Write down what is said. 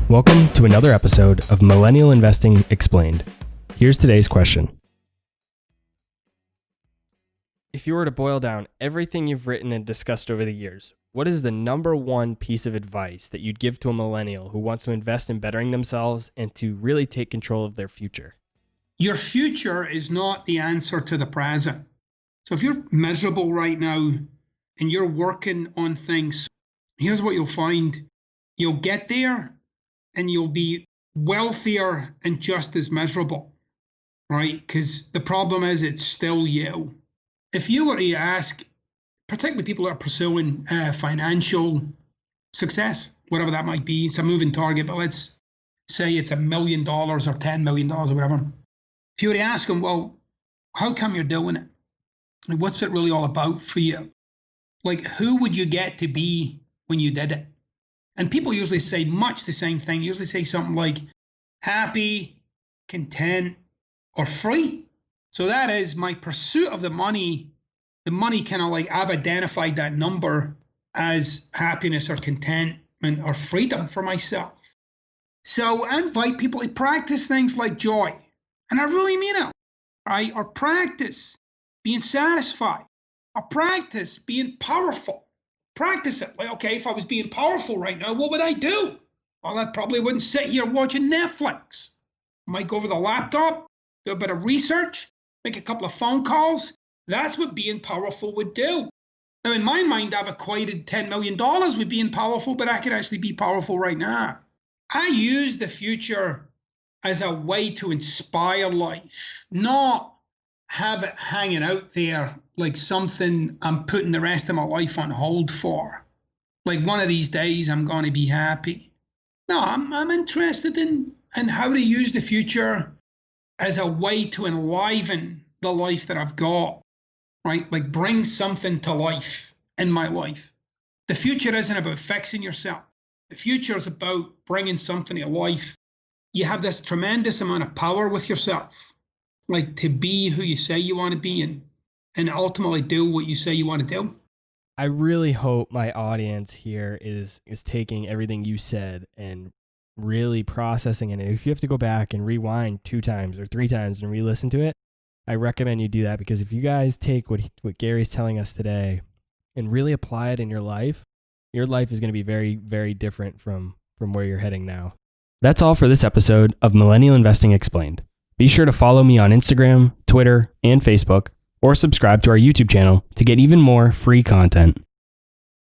Welcome to another episode of Millennial Investing Explained. Here's today's question. If you were to boil down everything you've written and discussed over the years, what is the number one piece of advice that you'd give to a millennial who wants to invest in bettering themselves and to really take control of their future? Your future is not the answer to the present. So if you're miserable right now and you're working on things, here's what you'll find. You'll get there and you'll be wealthier and just as miserable, right? Because the problem is it's still you. If you were to ask, particularly people that are pursuing financial success, whatever that might be, it's a moving target, but let's say it's $1 million or $10 million or whatever. If you were to ask them, well, how come you're doing it? Like, what's it really all about for you? Like, who would you get to be when you did it? And people usually say much the same thing. Usually say something like happy, content, or free. So that is my pursuit of the money. The money kind of like I've identified that number as happiness or contentment or freedom for myself. So I invite people to practice things like joy. And I really mean it, right? Or practice being satisfied. Or practice being powerful. Practice it. Like, okay, if I was being powerful right now, what would I do? Well, I probably wouldn't sit here watching Netflix. I might go over the laptop, do a bit of research, make a couple of phone calls. That's what being powerful would do. Now, in my mind, I've equated $10 million with being powerful, but I could actually be powerful right now. I use the future as a way to inspire life, not have it hanging out there like something I'm putting the rest of my life on hold for. Like one of these days I'm going to be happy. No, I'm interested in how to use the future as a way to enliven the life that I've got, right? Like bring something to life in my life. The future isn't about fixing yourself. The future is about bringing something to life. You have this tremendous amount of power with yourself, like to be who you say you want to be and ultimately do what you say you want to do. I really hope my audience here is taking everything you said and really processing it. And if you have to go back and rewind 2 times or 3 times and re-listen to it, I recommend you do that, because if you guys take what Gary's telling us today and really apply it in your life is going to be very, very different from where you're heading now. That's all for this episode of Millennial Investing Explained. Be sure to follow me on Instagram, Twitter, and Facebook, or subscribe to our YouTube channel to get even more free content.